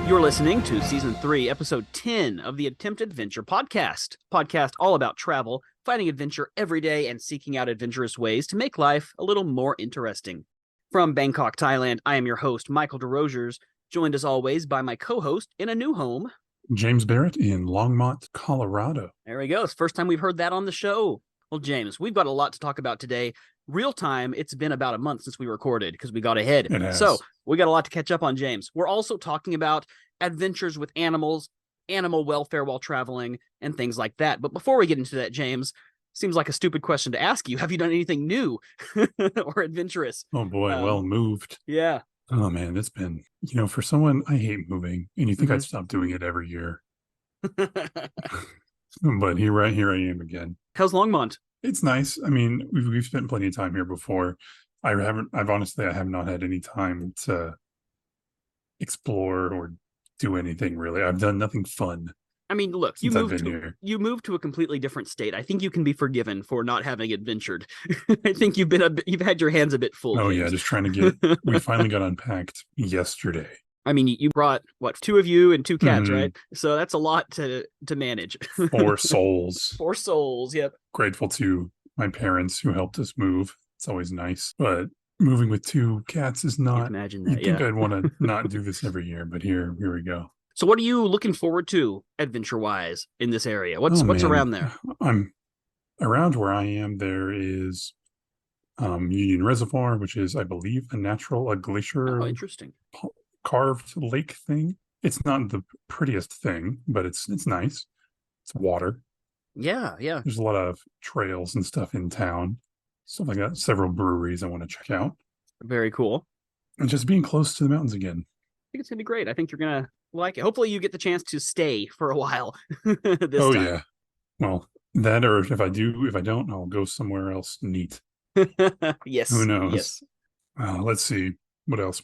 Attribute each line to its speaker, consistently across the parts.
Speaker 1: You're listening to Season 3, Episode 10 of the Attempt Adventure Podcast. Podcast all about travel, finding adventure every day, and seeking out adventurous ways to make life a little more interesting. From Bangkok, Thailand, I am your host, Michael Desrosiers, joined as always by my co-host in a new home,
Speaker 2: James Barrett in Longmont, Colorado.
Speaker 1: There we go. It's the first time we've heard that on the show. Well, James, we've got a lot to talk about today. Real time, it's been about a month since we recorded because we got ahead.
Speaker 2: It has.
Speaker 1: So we got a lot to catch up on, James. We're also talking about adventures with animals, animal welfare while traveling, and things like that. But before we get into that, James, seems like a stupid question to ask you. Have you done anything new or adventurous?
Speaker 2: Oh boy, well moved.
Speaker 1: Yeah.
Speaker 2: Oh man, it's been, for someone, I hate moving, and you think I'd stop doing it every year. But here I am again.
Speaker 1: How's Longmont?
Speaker 2: It's nice. I mean, we've spent plenty of time here before. I've not had any time to explore or do anything really. I've done nothing fun.
Speaker 1: I mean, look, you moved to a completely different state. I think you can be forgiven for not having adventured. I think you've had your hands a bit full.
Speaker 2: Oh
Speaker 1: James.
Speaker 2: Yeah, just trying to we finally got unpacked yesterday.
Speaker 1: I mean, you brought, two of you and two cats, right? So that's a lot to manage.
Speaker 2: 4 souls.
Speaker 1: 4 souls, yep.
Speaker 2: Grateful to my parents who helped us move. It's always nice. But moving with 2 cats is not...
Speaker 1: Imagine that,
Speaker 2: You'd think I'd want to not do this every year, but here we go.
Speaker 1: So what are you looking forward to, adventure-wise, in this area? What's around there?
Speaker 2: I'm around where I am, there is Union Reservoir, which is, I believe, a glacier...
Speaker 1: Oh, interesting.
Speaker 2: Carved lake thing. It's not the prettiest thing, but it's nice. It's water.
Speaker 1: Yeah.
Speaker 2: There's a lot of trails and stuff in town. Stuff like that. Several breweries I want to check out.
Speaker 1: Very cool.
Speaker 2: And just being close to the mountains again.
Speaker 1: I think it's gonna be great. I think you're gonna like it. Hopefully you get the chance to stay for a while. This time.
Speaker 2: Yeah. Well, that, or if I don't, I'll go somewhere else neat.
Speaker 1: Yes.
Speaker 2: Who knows?
Speaker 1: Yes.
Speaker 2: Let's see. What else?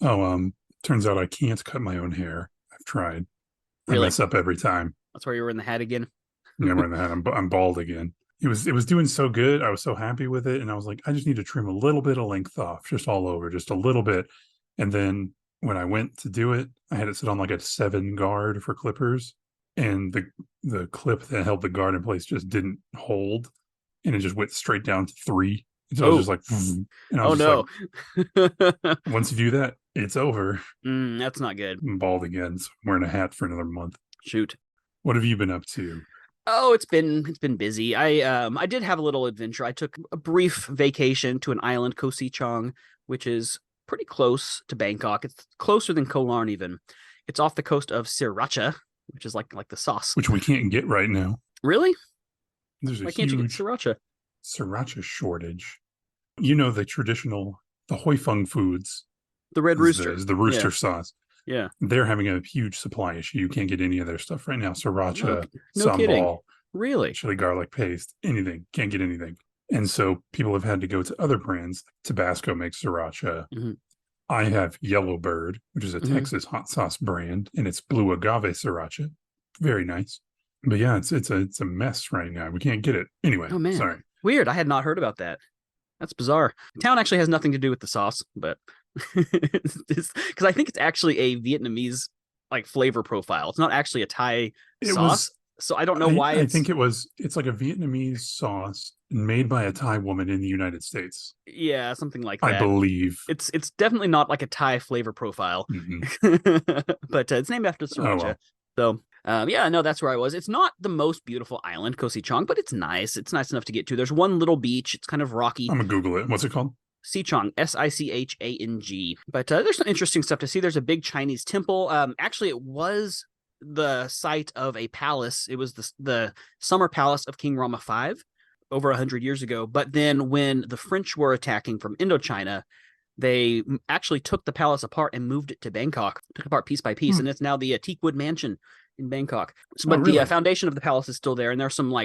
Speaker 2: Oh, turns out I can't cut my own hair. I've tried.
Speaker 1: Really?
Speaker 2: I mess up every time.
Speaker 1: That's why you were in the hat again.
Speaker 2: Yeah, I'm in the hat. I'm bald again. It was doing so good. I was so happy with it, and I was like, I just need to trim a little bit of length off, just all over, just a little bit. And then when I went to do it, I had it sit on like a 7 guard for clippers, and the clip that held the guard in place just didn't hold, and it just went straight down to 3. And so I was just like, and I was like, once you do that, it's over.
Speaker 1: That's not good.
Speaker 2: I'm bald again. So I'm wearing a hat for another month.
Speaker 1: Shoot.
Speaker 2: What have you been up to?
Speaker 1: Oh, it's been busy. I did have a little adventure. I took a brief vacation to an island, Koh Si Chong, which is pretty close to Bangkok. It's closer than Koh Larn even. It's off the coast of Sriracha, which is like the sauce.
Speaker 2: Which we can't get right now.
Speaker 1: Really?
Speaker 2: Why
Speaker 1: can't you get Sriracha?
Speaker 2: Sriracha shortage. The traditional, the Hoi Fung Foods.
Speaker 1: The Red Rooster.
Speaker 2: Is the rooster sauce.
Speaker 1: Yeah.
Speaker 2: They're having a huge supply issue. You can't get any of their stuff right now. Sriracha,
Speaker 1: no kidding.
Speaker 2: sambal,
Speaker 1: really,
Speaker 2: chili garlic paste, anything. Can't get anything. And so people have had to go to other brands. Tabasco makes sriracha.
Speaker 1: Mm-hmm.
Speaker 2: I have Yellowbird, which is a Texas hot sauce brand, and it's blue agave sriracha. Very nice. But yeah, it's a mess right now. We can't get it. Anyway,
Speaker 1: oh man,
Speaker 2: sorry.
Speaker 1: Weird. I had not heard about that. That's bizarre. The town actually has nothing to do with the sauce, but because I think it's actually a Vietnamese flavor profile. It's not actually a Thai sauce. So I don't know why.
Speaker 2: I think it's like a Vietnamese sauce made by a Thai woman in the United States.
Speaker 1: Yeah, something like that.
Speaker 2: I believe.
Speaker 1: It's definitely not like a Thai flavor profile, but it's named after sriracha. So that's where I was. It's not the most beautiful island, Koh Si Chong, but it's nice. It's nice enough to get to. There's one little beach. It's kind of rocky.
Speaker 2: I'm gonna Google it. What's it called?
Speaker 1: Sichang, Sichang. But there's some interesting stuff to see. There's a big Chinese temple. Actually, it was the site of a palace. It was the summer palace of King Rama V over 100 years ago. But then when the French were attacking from Indochina, they actually took the palace apart and moved it to Bangkok, took it apart piece by piece. And it's now the Teakwood Mansion in Bangkok. So, but the foundation of the palace is still there. And there's some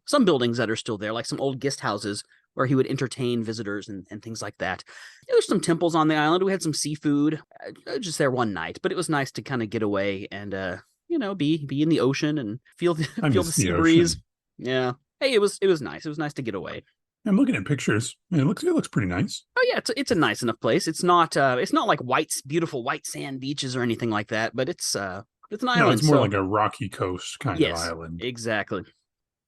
Speaker 1: some buildings that are still there, like some old guest houses where he would entertain visitors and things like that. There's some temples on the island. We had some seafood just there one night, but it was nice to kind of get away and be in the ocean and feel the
Speaker 2: I
Speaker 1: feel the
Speaker 2: miss the
Speaker 1: sea
Speaker 2: ocean.
Speaker 1: breeze. Yeah. Hey, it was nice. It was nice to get away.
Speaker 2: I'm looking at pictures. And it looks pretty nice.
Speaker 1: Oh yeah, it's a nice enough place. It's not like beautiful white sand beaches or anything like that, but it's an
Speaker 2: No, it's
Speaker 1: island.
Speaker 2: more
Speaker 1: So
Speaker 2: like a rocky coast kind of
Speaker 1: yes,
Speaker 2: island.
Speaker 1: exactly.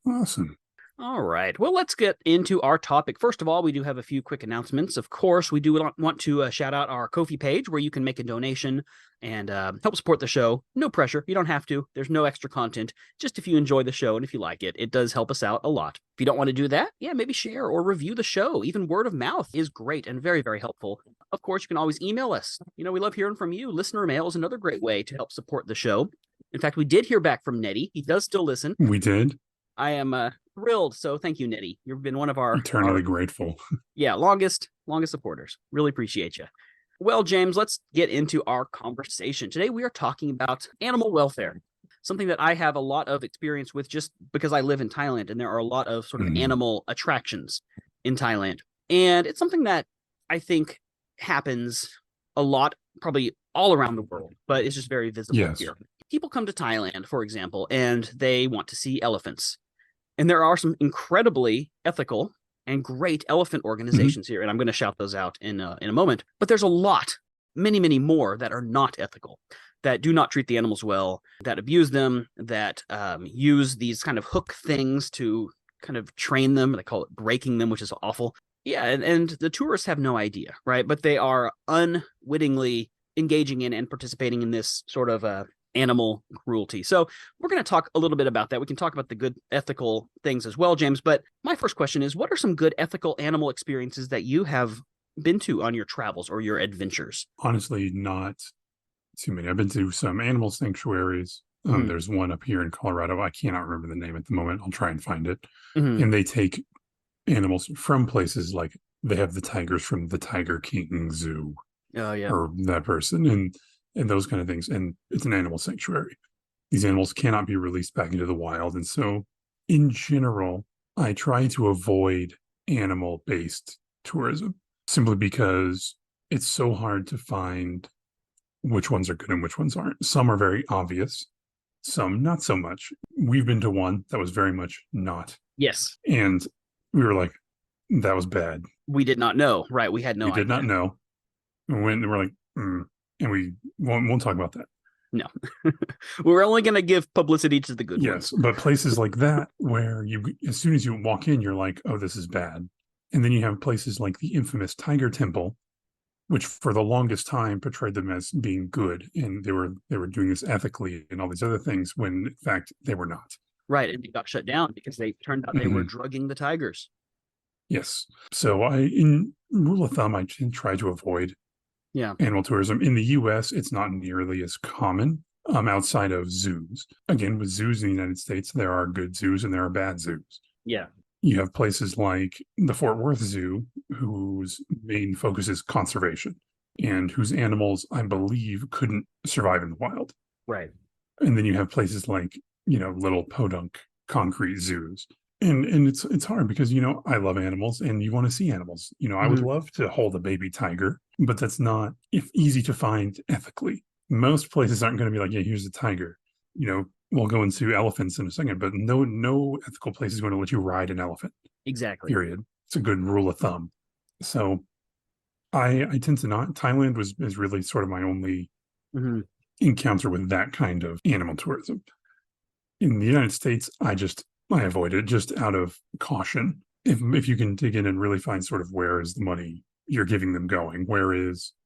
Speaker 2: Awesome.
Speaker 1: All right. Well, let's get into our topic. First of all, we do have a few quick announcements. Of course, we do want to shout out our Ko-fi page where you can make a donation and help support the show. No pressure. You don't have to. There's no extra content. Just if you enjoy the show and if you like it, it does help us out a lot. If you don't want to do that, yeah, maybe share or review the show. Even word of mouth is great and very, very helpful. Of course, you can always email us. We love hearing from you. Listener mail is another great way to help support the show. In fact, we did hear back from Nettie. He does still listen.
Speaker 2: We did.
Speaker 1: I am thrilled. So thank you, Nettie. You've been one of our
Speaker 2: Eternally grateful.
Speaker 1: longest supporters. Really appreciate you. Well, James, let's get into our conversation. Today we are talking about animal welfare, something that I have a lot of experience with just because I live in Thailand and there are a lot of sort of animal attractions in Thailand. And it's something that I think happens a lot, probably all around the world, but it's just very visible here. People come to Thailand, for example, and they want to see elephants. And there are some incredibly ethical and great elephant organizations here, and I'm going to shout those out in a moment. But there's a lot, many, many more that are not ethical, that do not treat the animals well, that abuse them, that use these kind of hook things to kind of train them. They call it breaking them, which is awful. Yeah, and the tourists have no idea, right? But they are unwittingly engaging in and participating in this sort of animal cruelty. So we're going to talk a little bit about that. We can talk about the good ethical things as well, James. But my first question is, what are some good ethical animal experiences that you have been to on your travels or your adventures?
Speaker 2: Honestly, not too many. I've been to some animal sanctuaries. There's one up here in Colorado. I cannot remember the name at the moment. I'll try and find it. And they take animals from places like they have the tigers from the Tiger King Zoo.
Speaker 1: Oh, yeah.
Speaker 2: Or that person. And those kind of things. And it's an animal sanctuary. These animals cannot be released back into the wild. And so, in general, I try to avoid animal-based tourism simply because it's so hard to find which ones are good and which ones aren't. Some are very obvious, some not so much. We've been to one that was very much not.
Speaker 1: Yes.
Speaker 2: And we were like, that was bad.
Speaker 1: We did not know, right? We had no idea.
Speaker 2: We did not know. And we're like, and we won't talk about that.
Speaker 1: No. We're only going to give publicity to the good ones.
Speaker 2: Yes, but places like that where as soon as you walk in, you're like, oh, this is bad. And then you have places like the infamous Tiger Temple, which for the longest time portrayed them as being good. And they were doing this ethically and all these other things when in fact they were not.
Speaker 1: Right. And they got shut down because they turned out they were drugging the tigers.
Speaker 2: Yes. So in rule of thumb, I try to avoid animal tourism. In the US, it's not nearly as common outside of zoos. Again, with zoos in the United States, there are good zoos and there are bad zoos.
Speaker 1: Yeah.
Speaker 2: You have places like the Fort Worth Zoo, whose main focus is conservation and whose animals, I believe, couldn't survive in the wild.
Speaker 1: Right.
Speaker 2: And then you have places like, little podunk concrete zoos. And it's hard because, I love animals and you want to see animals. I would love to hold a baby tiger, but that's not easy to find ethically. Most places aren't going to be like, yeah, here's a tiger. We'll go into elephants in a second, but no ethical place is going to let you ride an elephant.
Speaker 1: Exactly.
Speaker 2: Period. It's a good rule of thumb. So I tend to not. Thailand is really sort of my only encounter with that kind of animal tourism. In the United States, I avoid it just out of caution. If you can dig in and really find sort of where is the money you're giving them going,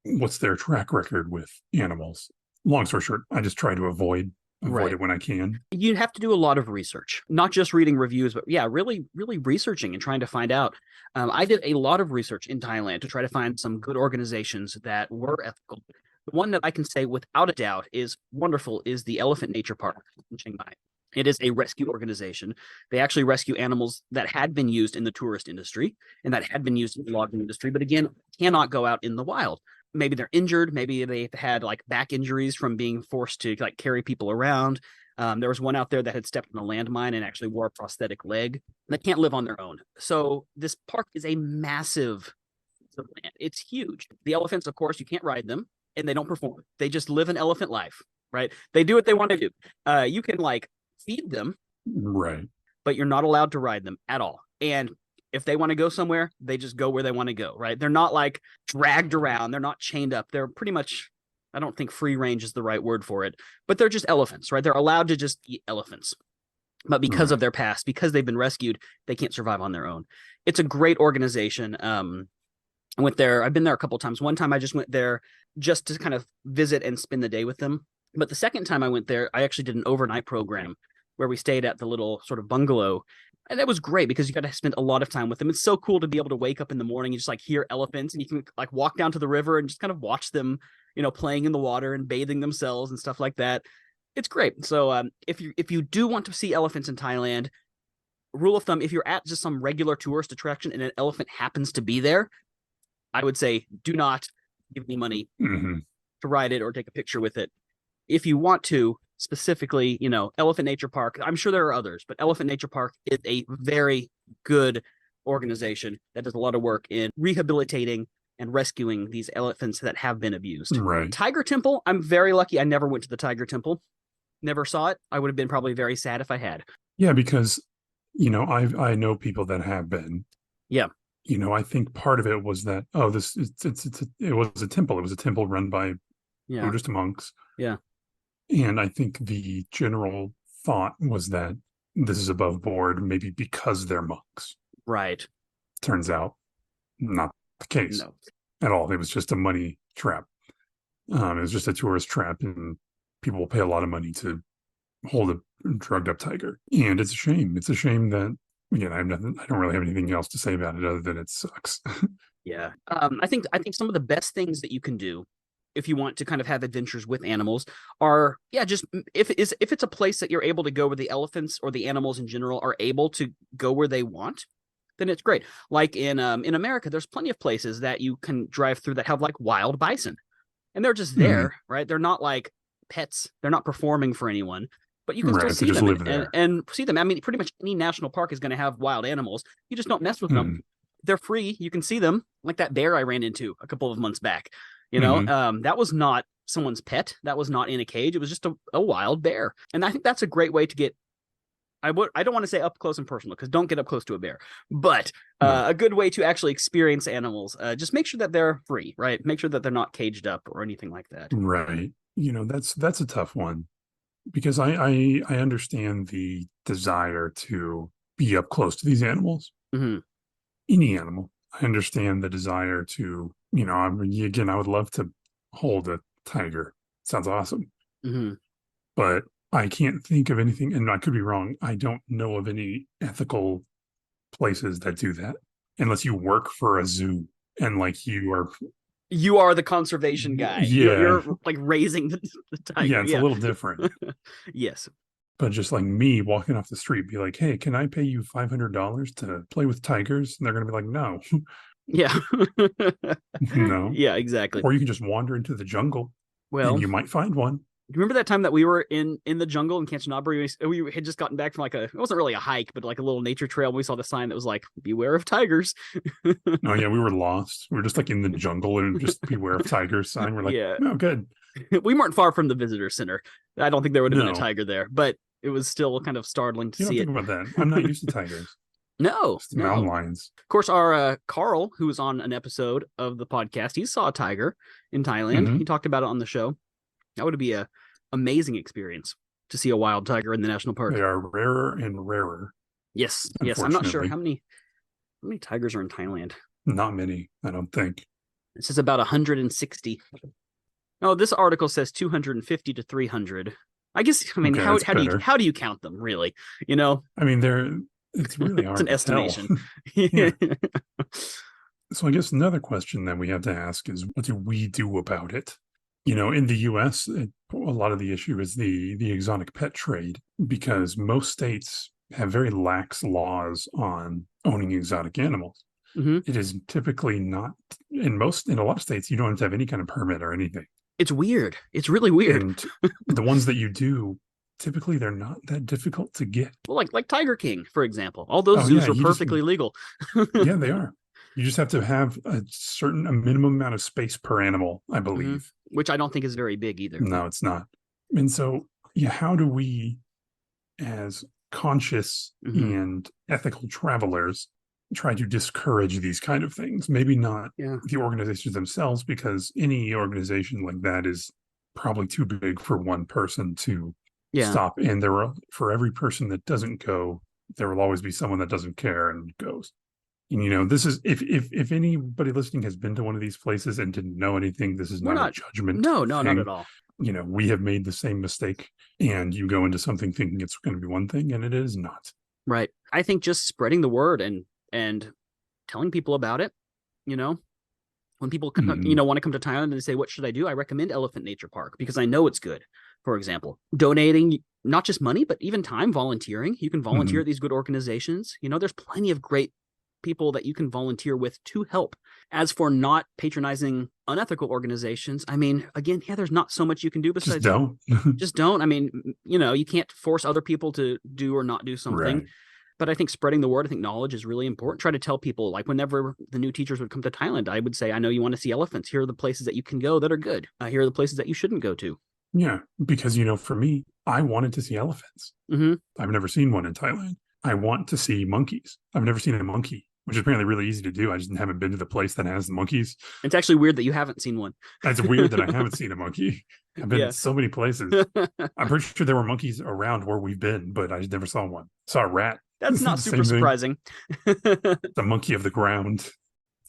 Speaker 2: what's their track record with animals? Long story short, I just try to avoid it when I can.
Speaker 1: You have to do a lot of research, not just reading reviews, but really, really researching and trying to find out. I did a lot of research in Thailand to try to find some good organizations that were ethical. The one that I can say without a doubt is wonderful is the Elephant Nature Park in Chiang Mai. It is a rescue organization. They actually rescue animals that had been used in the tourist industry and that had been used in the logging industry, but again, cannot go out in the wild. Maybe they're injured. Maybe they've had like back injuries from being forced to like carry people around. There was one out there that had stepped on a landmine and actually wore a prosthetic leg. They can't live on their own. So this park is a massive land. It's huge. The elephants, of course, you can't ride them and they don't perform. They just live an elephant life. right? They do what they want to do. You can like feed them,
Speaker 2: Right.
Speaker 1: but you're not allowed to ride them at all. And if they want to go somewhere, they just go where they want to go, right? They're not like dragged around. They're not chained up. They're pretty much, I don't think free range is the right word for it, but they're just elephants, right? They're allowed to just eat elephants. But because of their past, because they've been rescued, they can't survive on their own. It's a great organization. I went there. I've been there a couple of times. One time I just went there just to kind of visit and spend the day with them. But the second time I went there, I actually did an overnight program where we stayed at the little sort of bungalow. And that was great because you got to spend a lot of time with them. It's so cool to be able to wake up in the morning and just like hear elephants, and you can like walk down to the river and just kind of watch them, playing in the water and bathing themselves and stuff like that. It's great. So if you do want to see elephants in Thailand, rule of thumb, if you're at just some regular tourist attraction and an elephant happens to be there, I would say do not give me money to ride it or take a picture with it. If you want to, specifically, Elephant Nature Park, I'm sure there are others, but Elephant Nature Park is a very good organization that does a lot of work in rehabilitating and rescuing these elephants that have been abused.
Speaker 2: Right.
Speaker 1: Tiger Temple, I'm very lucky. I never went to the Tiger Temple. Never saw it. I would have been probably very sad if I had.
Speaker 2: Yeah, because, I know people that have been.
Speaker 1: Yeah.
Speaker 2: I think part of it was that, it was a temple. It was a temple run by Buddhist monks.
Speaker 1: Yeah.
Speaker 2: And I think the general thought was that this is above board, maybe because they're monks.
Speaker 1: Right.
Speaker 2: Turns out not the case at all. It was just a money trap. It was just a tourist trap, and people will pay a lot of money to hold a drugged up tiger. And it's a shame. It's a shame that, again, I don't really have anything else to say about it other than it sucks.
Speaker 1: Yeah. I think some of the best things that you can do if you want to kind of have adventures with animals are, just if it's a place that you're able to go where the elephants or the animals in general are able to go where they want, then it's great. Like in America, there's plenty of places that you can drive through that have like wild bison, and they're just there, right? They're not like pets. They're not performing for anyone, but you can still see them and see them. I mean, pretty much any national park is going to have wild animals. You just don't mess with them. They're free. You can see them, like that bear I ran into a couple of months back. That was not someone's pet. That was not in a cage. It was just a wild bear. And I think that's a great way to get, I don't want to say up close and personal, because don't get up close to a bear, but a good way to actually experience animals. Just make sure that they're free, right? Make sure that they're not caged up or anything like that.
Speaker 2: Right. That's a tough one, because I understand the desire to be up close to these animals. Any animal. I understand the desire to, again, I would love to hold a tiger. Sounds awesome. But I can't think of anything, and I could be wrong. I don't know of any ethical places that do that, unless you work for a zoo and like you are
Speaker 1: the conservation guy.
Speaker 2: Yeah.
Speaker 1: You're like raising the tiger.
Speaker 2: Yeah, it's a little different.
Speaker 1: Yes.
Speaker 2: But just like me walking off the street, be like, hey, can I pay you $500 to play with tigers? And they're going to be like, no.
Speaker 1: Yeah.
Speaker 2: No.
Speaker 1: Yeah, exactly.
Speaker 2: Or you can just wander into the jungle. Well, and you might find one.
Speaker 1: Remember that time that we were in the jungle in Kanchanaburi? We had just gotten back from it wasn't really a hike, but like a little nature trail. And we saw the sign that was like, beware of tigers.
Speaker 2: Oh yeah, we were lost. We were just like in the jungle and just beware of tigers sign. We're like, oh, good.
Speaker 1: We weren't far from the visitor center. I don't think there would have been a tiger there, but it was still kind of startling to see it.
Speaker 2: Think about that. I'm not used to tigers.
Speaker 1: No.
Speaker 2: Mountain lions.
Speaker 1: Of course, our Carl, who was on an episode of the podcast, he saw a tiger in Thailand. He talked about it on the show. That would be a amazing experience to see a wild tiger in the national park.
Speaker 2: They are rarer and rarer.
Speaker 1: Yes. I'm not sure how many tigers are in Thailand.
Speaker 2: Not many, I don't think.
Speaker 1: It says about 160. Oh, this article says 250 to 300. I guess. I mean, okay, how do you count them? Really?
Speaker 2: I mean, it's really hard.
Speaker 1: It's an estimation.
Speaker 2: Yeah. So I guess another question that we have to ask is, what do we do about it? In the U.S., a lot of the issue is the exotic pet trade, because most states have very lax laws on owning exotic animals. It is typically not in a lot of states. You don't have to have any kind of permit or anything.
Speaker 1: It's weird. It's really weird.
Speaker 2: And the ones that you do, typically they're not that difficult to get.
Speaker 1: Well, like Tiger King, for example. All those zoos are perfectly legal.
Speaker 2: Yeah, they are. You just have to have a minimum amount of space per animal, I believe.
Speaker 1: Which I don't think is very big either.
Speaker 2: No, it's not. And so, yeah, how do we, as conscious and ethical travelers, try to discourage these kind of things? Maybe not the organizations themselves, because any organization like that is probably too big for one person to stop. And for every person that doesn't go, there will always be someone that doesn't care and goes. And this is if anybody listening has been to one of these places and didn't know anything, this is not a judgment.
Speaker 1: No, not at all.
Speaker 2: We have made the same mistake, and you go into something thinking it's going to be one thing, and it is not.
Speaker 1: Right. I think just spreading the word and telling people about it, when people want to come to Thailand and they say, what should I do? I recommend Elephant Nature Park because I know it's good. For example, donating not just money, but even time, volunteering. You can volunteer at these good organizations. There's plenty of great people that you can volunteer with to help. As for not patronizing unethical organizations, I mean, again, there's not so much you can do besides just don't. I mean, you can't force other people to do or not do something. Right. But I think spreading the word, I think knowledge is really important. Try to tell people, like whenever the new teachers would come to Thailand, I would say, I know you want to see elephants. Here are the places that you can go that are good. Here are the places that you shouldn't go to.
Speaker 2: Yeah, because, for me, I wanted to see elephants. I've never seen one in Thailand. I want to see monkeys. I've never seen a monkey, which is apparently really easy to do. I just haven't been to the place that has the monkeys.
Speaker 1: It's actually weird that you haven't seen one.
Speaker 2: It's weird that I haven't seen a monkey. I've been to so many places. I'm pretty sure there were monkeys around where we've been, but I just never saw one. Saw a rat.
Speaker 1: That's not super surprising.
Speaker 2: The monkey of the ground.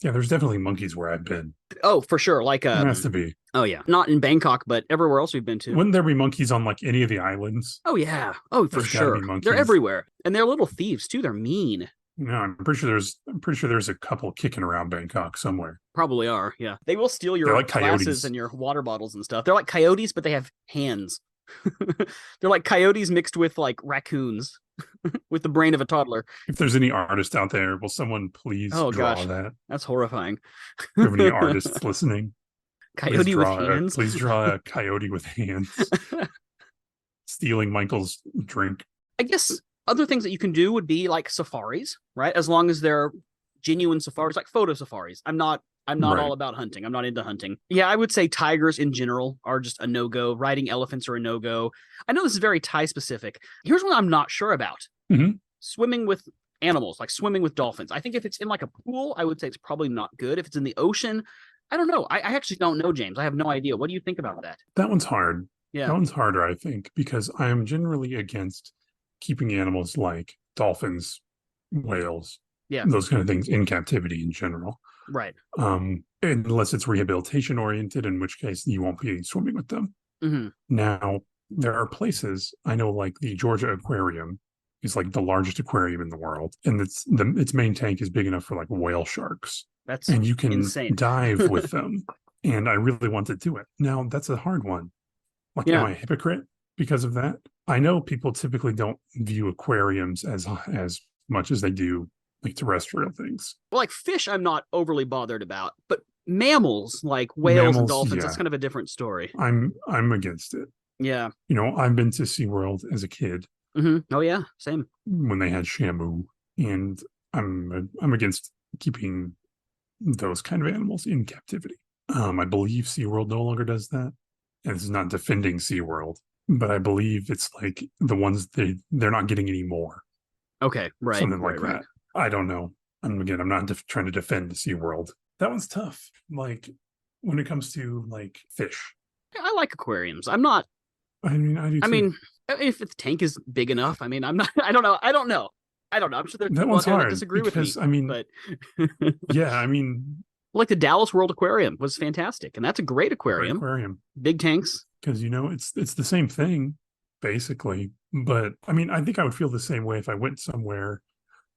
Speaker 2: Yeah, there's definitely monkeys where I've been.
Speaker 1: Oh, for sure. Like
Speaker 2: there has to be.
Speaker 1: Oh yeah, not in Bangkok, but everywhere else we've been to.
Speaker 2: Wouldn't there be monkeys on like any of the islands?
Speaker 1: Oh yeah. Oh, for sure. They're everywhere, and they're little thieves too. They're mean.
Speaker 2: No, I'm pretty sure there's a couple kicking around Bangkok somewhere.
Speaker 1: Probably are. Yeah, they will steal your glasses and your water bottles and stuff. They're like coyotes, but they have hands. They're like coyotes mixed with like raccoons. With the brain of a toddler.
Speaker 2: If there's any artist out there, will someone please draw that?
Speaker 1: That's horrifying.
Speaker 2: If you have any artists listening,
Speaker 1: coyote with hands.
Speaker 2: Please draw a coyote with hands stealing Michael's drink.
Speaker 1: I guess other things that you can do would be like safaris, right? As long as they're genuine safaris, like photo safaris. I'm not all about hunting. I'm not into hunting. Yeah, I would say tigers in general are just a no-go. Riding elephants are a no-go. I know this is very Thai specific. Here's what I'm not sure about. Swimming with animals, like swimming with dolphins. I think if it's in like a pool, I would say it's probably not good. If it's in the ocean, I don't know. I actually don't know, James. I have no idea. What do you think about that?
Speaker 2: That one's hard.
Speaker 1: Yeah.
Speaker 2: That one's harder, I think, because I am generally against keeping animals like dolphins, whales, those kind of things in captivity in general.
Speaker 1: Right.
Speaker 2: Unless it's rehabilitation oriented, in which case you won't be swimming with them. Now, there are places, I know, like the Georgia Aquarium is like the largest aquarium in the world, and its main tank is big enough for like whale sharks. And you can dive with them. And I really want to do it. Now, that's a hard one. Like, am I a hypocrite because of that? I know people typically don't view aquariums as much as they do like terrestrial things.
Speaker 1: Well, like fish, I'm not overly bothered about, but mammals like whales and dolphins, that's kind of a different story.
Speaker 2: I'm against it.
Speaker 1: Yeah.
Speaker 2: I've been to SeaWorld as a kid.
Speaker 1: Oh yeah, same.
Speaker 2: When they had Shamu, and I'm against keeping those kind of animals in captivity. I believe SeaWorld no longer does that. And this is not defending SeaWorld, but I believe it's like the ones they're not getting any more.
Speaker 1: Okay, right.
Speaker 2: Something like that. I don't know. I'm not trying to defend the SeaWorld. That one's tough. Like when it comes to like fish.
Speaker 1: I like aquariums. I'm not.
Speaker 2: I mean, I do.
Speaker 1: I mean, if the tank is big enough, I mean, I'm not. I don't know. I'm sure there's people out there that disagree with me.
Speaker 2: I mean,
Speaker 1: but
Speaker 2: yeah, I mean,
Speaker 1: like the Dallas World Aquarium was fantastic, and that's a great aquarium. Big tanks.
Speaker 2: Because it's the same thing, basically. But I mean, I think I would feel the same way if I went somewhere.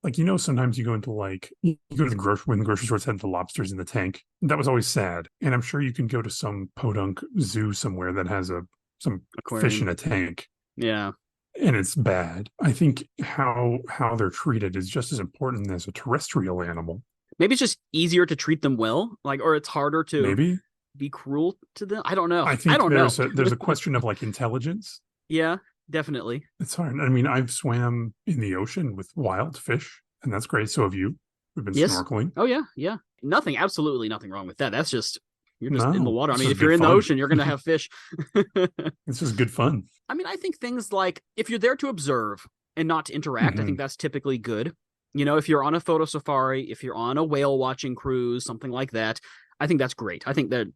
Speaker 2: Like, sometimes you go into when the grocery stores had the lobsters in the tank. That was always sad. And I'm sure you can go to some podunk zoo somewhere that has some aquarium. Fish in a tank.
Speaker 1: Yeah.
Speaker 2: And it's bad. I think how they're treated is just as important as a terrestrial animal.
Speaker 1: Maybe it's just easier to treat them well, or it's harder to be cruel to them. I don't know.
Speaker 2: I think there's a question of like intelligence.
Speaker 1: Yeah. Definitely.
Speaker 2: It's hard. I mean, I've swam in the ocean with wild fish, and that's great. So have you. We've been snorkeling.
Speaker 1: Oh, yeah. Yeah. Absolutely nothing wrong with that. That's just, You're just in the
Speaker 2: No,
Speaker 1: water. I
Speaker 2: this
Speaker 1: mean,
Speaker 2: is
Speaker 1: if you're
Speaker 2: good
Speaker 1: in the
Speaker 2: fun.
Speaker 1: ocean, you're going to have fish.
Speaker 2: It's just good fun.
Speaker 1: I mean, I think things like if you're there to observe and not to interact, I think that's typically good. You know, if you're on a photo safari, if you're on a whale watching cruise, something like that, I think that's great. I think that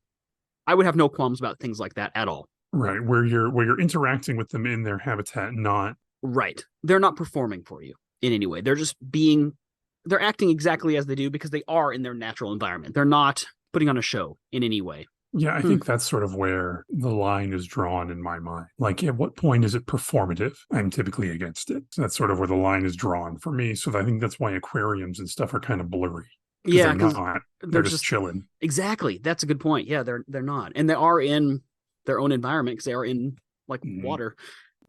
Speaker 1: I would have no qualms about things like that at all.
Speaker 2: Right, where you're interacting with them in their habitat, not
Speaker 1: Right. They're not performing for you in any way. They're acting exactly as they do because they are in their natural environment. They're not putting on a show in any way.
Speaker 2: yeah, I think that's sort of where the line is drawn in my mind. Like, at what point is it performative? I'm typically against it. So that's sort of where the line is drawn for me. So I think that's why aquariums and stuff are kind of blurry.
Speaker 1: Yeah,
Speaker 2: They're
Speaker 1: because
Speaker 2: not. They're just chilling.
Speaker 1: exactly. That's a good point. Yeah, they're not, and they are in their own environment because they are in like water.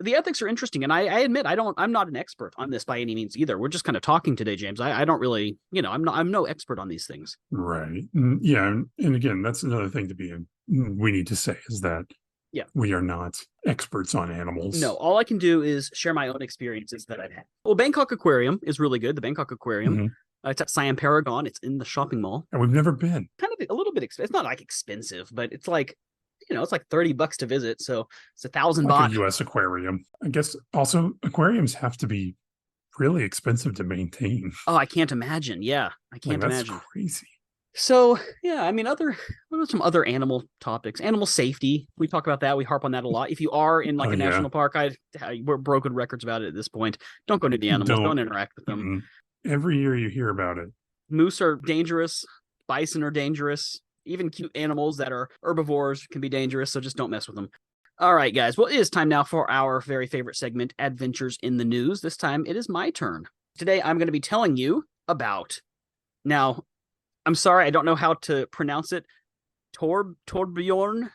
Speaker 1: The ethics are interesting, and I admit I'm not an expert on this by any means either. We're just kind of talking today, James. I don't really, I'm no expert on these things.
Speaker 2: Right. Yeah. And again, that's another thing we need to say is that
Speaker 1: Yeah,
Speaker 2: we are not experts on animals.
Speaker 1: no, all I can do is share my own experiences that I've had. Well, Bangkok Aquarium is really good. The Bangkok Aquarium. It's at Siam Paragon. It's in the shopping mall.
Speaker 2: And we've never been.
Speaker 1: Kind of a little bit expensive. It's not like expensive, but it's like, it's like $30 to visit. So it's 1,000
Speaker 2: Like
Speaker 1: baht.
Speaker 2: a U.S. aquarium. I guess also aquariums have to be really expensive to maintain.
Speaker 1: Oh, I can't imagine. Yeah, I can't imagine.
Speaker 2: That's crazy.
Speaker 1: So yeah, I mean, what are some other animal topics? Animal safety. We talk about that. We harp on that a lot. If you are in like a national park, we're broken records about it at this point. Don't go near the animals. Don't interact with them.
Speaker 2: Every year you hear about it.
Speaker 1: Moose are dangerous. Bison are dangerous. Even cute animals that are herbivores can be dangerous. So just don't mess with them. All right, guys. Well, it is time now for our very favorite segment, Adventures in the News. This time it is my turn. Today I'm going to be telling you about. Now, I'm sorry, I don't know how to pronounce it. Torbjorn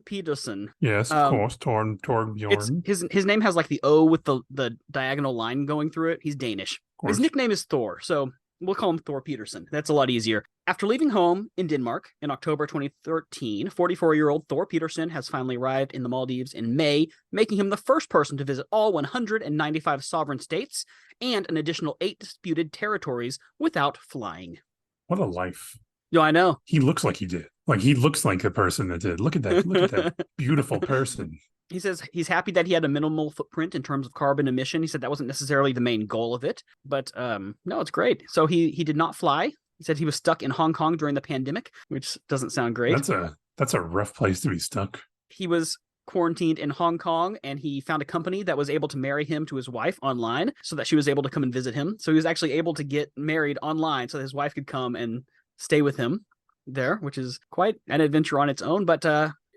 Speaker 1: Peterson.
Speaker 2: Yes, of course. Torbjorn.
Speaker 1: His name has like the O with the diagonal line going through it. He's Danish. His nickname is Thor, so we'll call him Thor Peterson. That's a lot easier. After leaving home in Denmark in October 2013, 44-year-old Thor Peterson has finally arrived in the Maldives in May, making him the first person to visit all 195 sovereign states and an additional 8 disputed territories without flying.
Speaker 2: What a life.
Speaker 1: Yeah, I know.
Speaker 2: He looks like he did. Like, he looks like the person that did. Look at that beautiful person.
Speaker 1: He says he's happy that he had a minimal footprint in terms of carbon emission. He said that wasn't necessarily the main goal of it, but no, it's great. So he did not fly. He said he was stuck in Hong Kong during the pandemic, which doesn't sound great.
Speaker 2: That's a rough place to be stuck.
Speaker 1: He was quarantined in Hong Kong, and he found a company that was able to marry him to his wife online so that she was able to come and visit him. So he was actually able to get married online so that his wife could come and stay with him there, which is quite an adventure on its own. But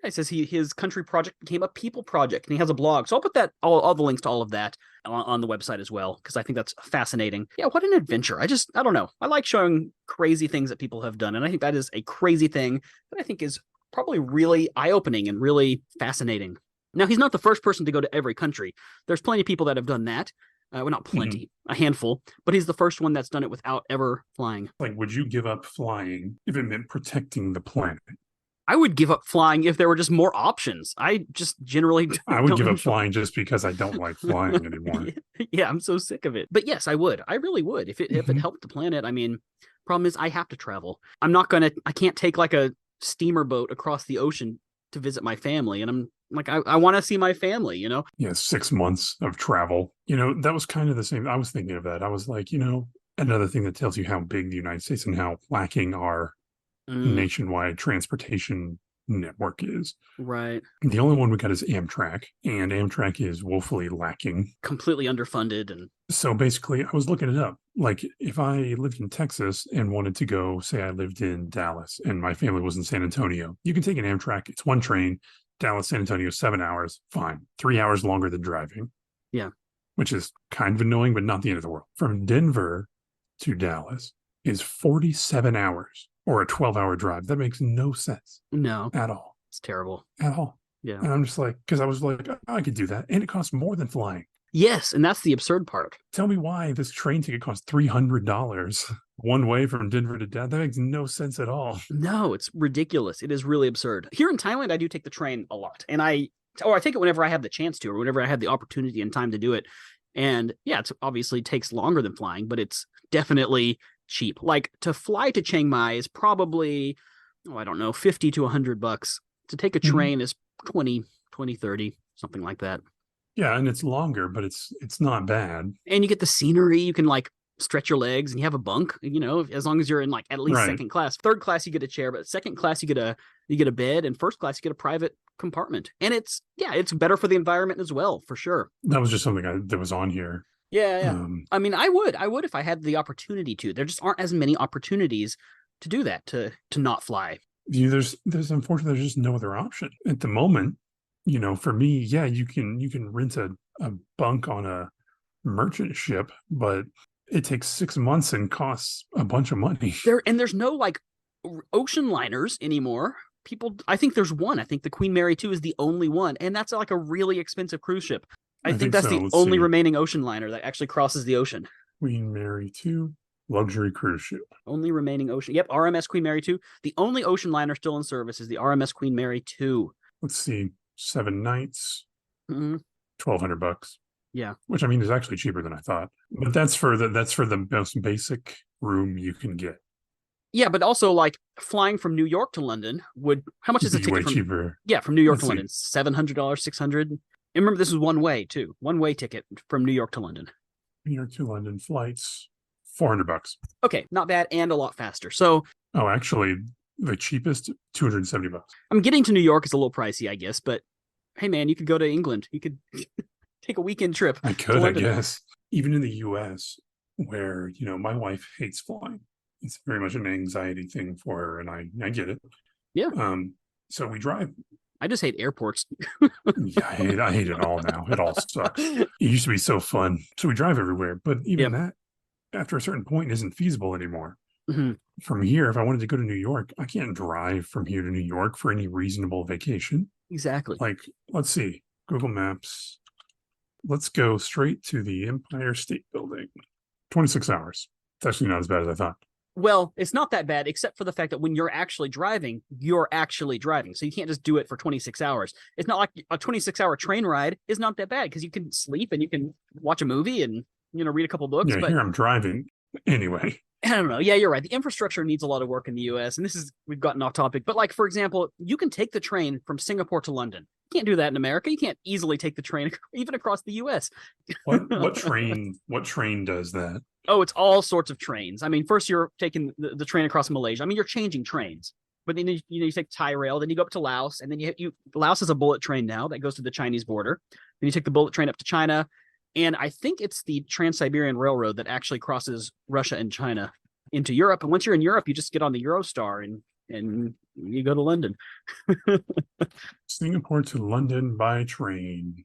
Speaker 1: he says his country project became a people project, and he has a blog. So I'll put that all the links to all of that on the website as well, because I think that's fascinating. Yeah, what an adventure. I don't know. I like showing crazy things that people have done, and I think that is a crazy thing that I think is probably really eye-opening and really fascinating. Now, he's not the first person to go to every country. There's plenty of people that have done that. Well, not plenty, a handful, but he's the first one that's done it without ever flying.
Speaker 2: Like, would you give up flying if it meant protecting the planet?
Speaker 1: I would give up flying if there were just more options. I just generally
Speaker 2: I would give up flying just because I don't like flying anymore.
Speaker 1: Yeah, I'm so sick of it. But yes, I would. I really would. If it helped the planet. I mean, problem is I have to travel. I can't take like a steamer boat across the ocean to visit my family. And I'm like, I want to see my family,
Speaker 2: Yeah, 6 months of travel. That was kind of the same. I was thinking of that. I was like, another thing that tells you how big the United States and how lacking our nationwide transportation network is.
Speaker 1: Right.
Speaker 2: The only one we got is Amtrak, and Amtrak is woefully lacking.
Speaker 1: Completely underfunded. And
Speaker 2: so basically, I was looking it up. Like, if I lived in Texas and wanted to go, say I lived in Dallas and my family was in San Antonio, you can take an Amtrak. It's one train, Dallas, San Antonio, 7 hours. Fine. 3 hours longer than driving.
Speaker 1: Yeah.
Speaker 2: Which is kind of annoying, but not the end of the world. From Denver to Dallas is 47 hours. Or a 12-hour drive. That makes no sense.
Speaker 1: No.
Speaker 2: At all.
Speaker 1: It's terrible.
Speaker 2: At all.
Speaker 1: Yeah.
Speaker 2: And I'm just like, because I was like, I could do that. And it costs more than flying.
Speaker 1: Yes, and that's the absurd part.
Speaker 2: Tell me why this train ticket costs $300 one way from Denver to Dallas. That makes no sense at all.
Speaker 1: No, it's ridiculous. It is really absurd. Here in Thailand, I do take the train a lot. And I take it whenever I have the chance to, or whenever I have the opportunity and time to do it. And yeah, it obviously takes longer than flying, but it's definitely cheap. Like, to fly to Chiang Mai is probably oh, I don't know, 50 to $100. To take a train is 20, 30, something like that.
Speaker 2: Yeah, and it's longer, but it's not bad.
Speaker 1: And you get the scenery. You can like stretch your legs and you have a bunk, as long as you're in like at least
Speaker 2: Right.
Speaker 1: second class. Third class you get a chair, but second class you get a bed, and first class you get a private compartment. And it's better for the environment as well, for sure.
Speaker 2: That was just something that was on here.
Speaker 1: Yeah. I mean, I would if I had the opportunity to. There just aren't as many opportunities to do that, to not fly.
Speaker 2: There's unfortunately there's just no other option at the moment. For me, yeah, you can rent a bunk on a merchant ship, but it takes 6 months and costs a bunch of money.
Speaker 1: There's no like ocean liners anymore. I think there's one. I think the Queen Mary 2 is the only one, and that's like a really expensive cruise ship. I think that's
Speaker 2: so.
Speaker 1: the only remaining ocean liner that actually crosses the ocean.
Speaker 2: Queen Mary 2 luxury cruise ship.
Speaker 1: Only remaining ocean. Yep, RMS Queen Mary 2. The only ocean liner still in service is the RMS Queen Mary 2.
Speaker 2: Let's see, 7 nights, $1,200.
Speaker 1: Yeah,
Speaker 2: which I mean is actually cheaper than I thought. But that's for the most basic room you can get.
Speaker 1: Yeah, but also like flying from New York to London how much is a ticket?
Speaker 2: Way cheaper.
Speaker 1: Yeah, from New York to London, $700, $600. And remember, this is one way ticket from New York to London.
Speaker 2: New York to London flights, $400.
Speaker 1: Okay, not bad, and a lot faster. So,
Speaker 2: actually, the cheapest, $270.
Speaker 1: I'm getting to New York is a little pricey, I guess. But hey, man, you could go to England. You could take a weekend trip.
Speaker 2: I could, I guess. Even in the U.S., where my wife hates flying. It's very much an anxiety thing for her, and I get it.
Speaker 1: Yeah.
Speaker 2: So we drive.
Speaker 1: I just hate airports.
Speaker 2: Yeah, I hate it all now. It all sucks. It used to be so fun. So we drive everywhere, but even that, after a certain point, isn't feasible anymore. From here, if I wanted to go to New York, I can't drive from here to New York for any reasonable vacation.
Speaker 1: Exactly.
Speaker 2: Like, let's see, Google Maps. Let's go straight to the Empire State Building. 26 hours. It's actually not as bad as I thought.
Speaker 1: Well, it's not that bad, except for the fact that when you're actually driving, you're actually driving. So you can't just do it for 26 hours. It's not like a 26-hour train ride is not that bad because you can sleep and you can watch a movie and, read a couple books.
Speaker 2: Yeah, but here I'm driving anyway.
Speaker 1: I don't know. Yeah, you're right. The infrastructure needs a lot of work in the U.S. And we've gotten off topic. But like, for example, you can take the train from Singapore to London. You can't do that in America. You can't easily take the train even across the U.S.
Speaker 2: What train does that?
Speaker 1: Oh, it's all sorts of trains. I mean, first you're taking the train across Malaysia. I mean, you're changing trains, but then you take Thai rail, then you go up to Laos, and then Laos has a bullet train now that goes to the Chinese border. Then you take the bullet train up to China, and I think it's the Trans-Siberian Railroad that actually crosses Russia and China into Europe. And once you're in Europe, you just get on the Eurostar and you go to London.
Speaker 2: Singapore to London by train.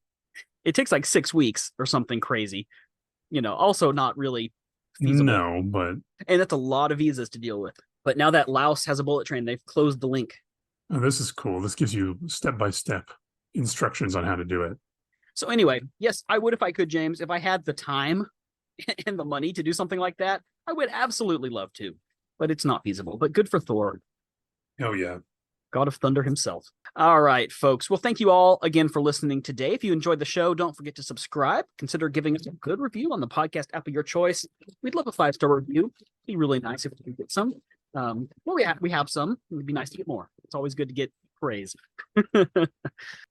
Speaker 1: It takes like 6 weeks or something crazy. Also not really feasible.
Speaker 2: No, but...
Speaker 1: And that's a lot of visas to deal with. But now that Laos has a bullet train, they've closed the link.
Speaker 2: Oh, this is cool. This gives you step-by-step instructions on how to do it.
Speaker 1: So anyway, yes, I would if I could, James. If I had the time and the money to do something like that, I would absolutely love to. But it's not feasible. But good for Thor.
Speaker 2: Oh, yeah.
Speaker 1: God of Thunder himself. All right, folks. Well, thank you all again for listening today. If you enjoyed the show, don't forget to subscribe. Consider giving us a good review on the podcast app of your choice. We'd love a 5-star review. It'd be really nice if we could get some. Well, we have some. It'd be nice to get more. It's always good to get praise. Of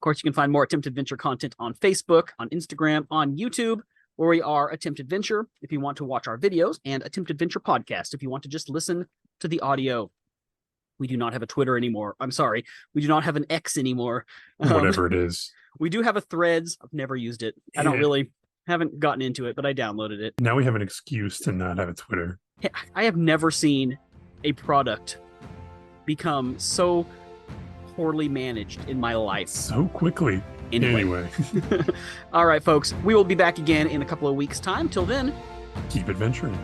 Speaker 1: course, you can find more Attempt Adventure content on Facebook, on Instagram, on YouTube, where we are Attempt Adventure if you want to watch our videos, and Attempt Adventure Podcast if you want to just listen to the audio. We do not have a Twitter anymore. I'm sorry. We do not have an X anymore.
Speaker 2: Whatever it is.
Speaker 1: We do have a Threads. I've never used it. I haven't gotten into it, but I downloaded it.
Speaker 2: Now we have an excuse to not have a Twitter.
Speaker 1: I have never seen a product become so poorly managed in my life.
Speaker 2: So quickly. Anyway.
Speaker 1: All right, folks. We will be back again in a couple of weeks' time. Till then,
Speaker 2: keep adventuring.